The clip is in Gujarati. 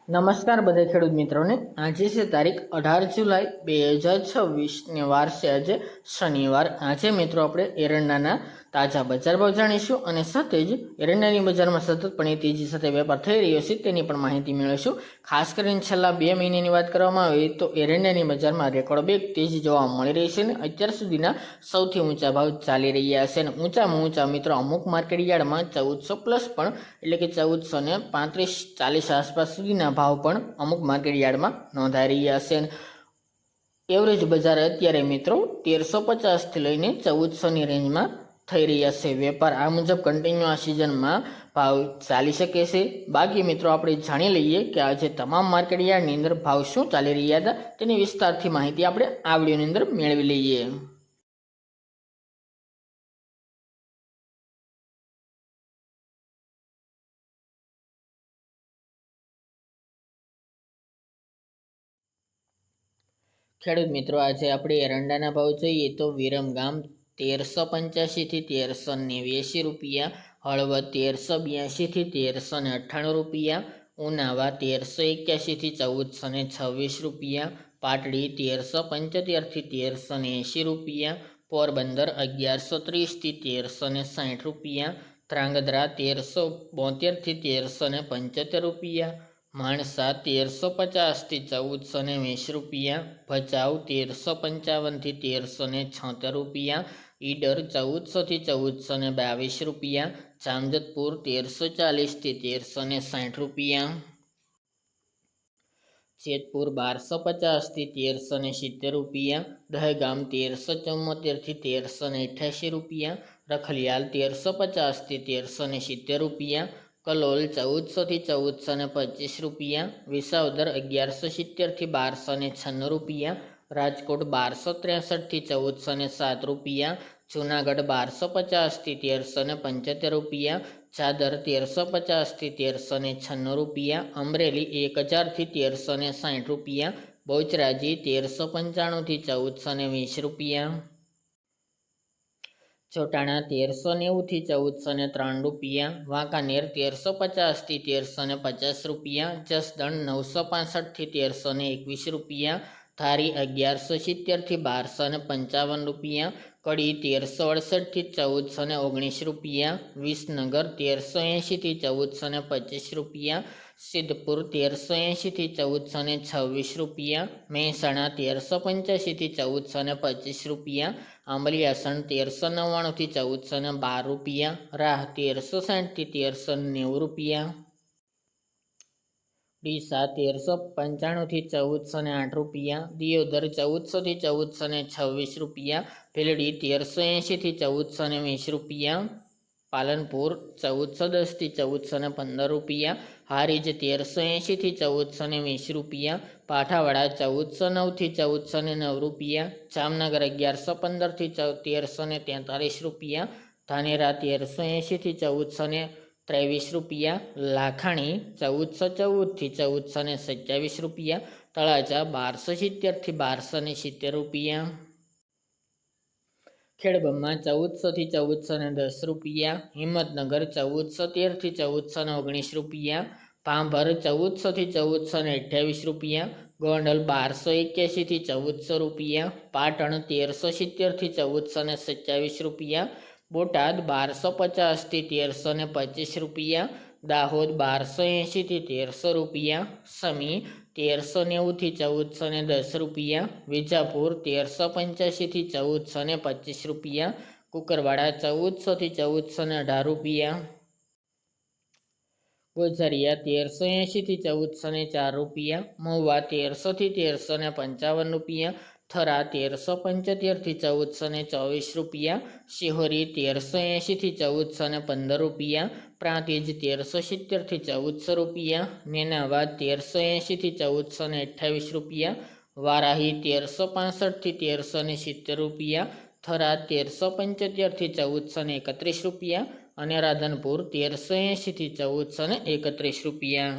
નમસ્કાર બધા ખેડૂત મિત્રોને। આજે છે તારીખ 18 જુલાઈ 2026 ને વાર છે આજે શનિવાર। આજે મિત્રો આપણે એરંડાના તાજા બજાર ભાવ જાણીશું અને સાથે જ એરંડાની બજારમાં સતતપણે તેજી સાથે વેપાર થઈ રહ્યો છે તેની પણ માહિતી મેળવીશું। ખાસ કરીને છેલ્લા 2 મહિનાની વાત કરવામાં આવે તો એરંડાની બજારમાં રેકોર્ડ બ્રેક તેજી જોવા મળી રહી છે અને અત્યાર સુધીના સૌથી ઊંચા ભાવ ચાલી રહ્યા છે અને ઊંચામાં ઊંચા મિત્રો અમુક માર્કેટ યાર્ડમાં 1400 પ્લસ પણ એટલે કે 1435-40 આસપાસ સુધીના ભાવ પણ અમુક માર્કેટ યાર્ડમાં નોંધાઈ રહ્યા છે। એવરેજ બજાર અત્યારે મિત્રો 1350 થી લઈને 1400 ની રેન્જમાં થઈ રહ્યા છે। વેપાર આ મુજબ કન્ટિન્યુ આ સિઝનમાં ભાવ ચાલી શકે છે। બાકી મિત્રો આપણે જાણી લઈએ કે આજે તમામ માર્કેટ યાર્ડની અંદર ભાવ શું ચાલી રહ્યા હતા તેની વિસ્તારથી માહિતી આપણે આ વિડીયોની અંદર મેળવી લઈએ। ખેડૂત મિત્રો આજે આપણે એરંડાના ભાવ જોઈએ તો વિરમગામ 1385 થી 1389 રૂપિયા, હળવદ 1382 થી 1398 રૂપિયા, ઉનાવા 1381 થી 1426 રૂપિયા, પાટડી 1375 થી 1380 રૂપિયા, પોરબંદર 1130 થી 1360 રૂપિયા, ધ્રાંગધ્રા 1372 થી 1375 રૂપિયા, માણસા 1350 થી 1420 રૂપિયા, ભચાઉ 1355 થી 1376 રૂપિયા, ઈડર 1400 થી 1422 રૂપિયા, જામજોધપુર 1340 થી 1360 રૂપિયા, જેતપુર 1250 થી 1370 રૂપિયા, દહેગામ 1374 થી 1388 રૂપિયા, રખલિયાલ 1350 થી 1370 રૂપિયા, કલોલ 1400 થી 1425 રૂપિયા, વિસાવદર 1170 થી 1296 રૂપિયા, રાજકોટ 1263 થી 1407 રૂપિયા, જૂનાગઢ 1250 થી 1375 રૂપિયા, ચાદર 1350 થી 1396 રૂપિયા, અમરેલી 1000 થી 1360 રૂપિયા, બહુચરાજી 1395 થી 1420 રૂપિયા, ચોટાણા 1390 થી 1403 રૂપિયા, વાંકાનેર 1350 થી 1350 રૂપિયા, જસદણ 965 થી 1321 રૂપિયા, ધારી 1170 થી 1255 રૂપિયા, કડી 1368 થી 1419 રૂપિયા, વિસનગર 1380 થી 1425 રૂપિયા, સિદ્ધપુર 1380 થી 1426 રૂપિયા, મહેસાણા 1385 થી 1425 રૂપિયા, આંબલિયાસણ 1399 થી 1412 રૂપિયા, રાહ 1360 થી 1390 રૂપિયા, ડીસા 1395 થી 1408 રૂપિયા, દિયોદર 1400 થી 1426 રૂપિયા, ભેલડી 1380 થી 1420 રૂપિયા, પાલનપુર 1410 થી 1415 રૂપિયા, હારીજ 1380 થી 1420 રૂપિયા, પાઠાવાડા 1409 થી 1409 રૂપિયા, જામનગર 1115 થી 1343 રૂપિયા, ધાનેરા 1380 થી 1423 રૂપિયા, લાખાણી 1414 થી 1427 રૂપિયા, તળાજા 1270 થી 1270 રૂપિયા, ખેડબ્રહ્મા 1400 થી 1410 રૂપિયા, હિંમતનગર 1413 થી 1419 રૂપિયા, ભાંભર 1400 થી 1428 રૂપિયા, ગોંડલ 1281 થી 1400 રૂપિયા, પાટણ 1370 થી 1427 રૂપિયા, બોટાદ 1250 થી 1325 રૂપિયા, દાહોદ 1280 થી 1300 રૂપિયા, સમી 1390 થી 1410 રૂપિયા, વિજાપુર 1385 થી 1425 રૂપિયા, કુકરવાડા 1400 થી 1418 રૂપિયા, ગોઝારિયા 1380 થી 1404 રૂપિયા, મહુવા 1300 થી 1355 રૂપિયા, થરા 1375 થી 1424 રૂપિયા, શિહોરી 1380 થી 1415 રૂપિયા, પ્રાંતિજ 1370 થી 1400 રૂપિયા, નેનાવાદ 1380 થી 1428 રૂપિયા, વારાહી 1365 થી 1370 રૂપિયા, થરાદ 1375 થી 1431 રૂપિયા અને રાધનપુર 1380 થી 1431 રૂપિયા।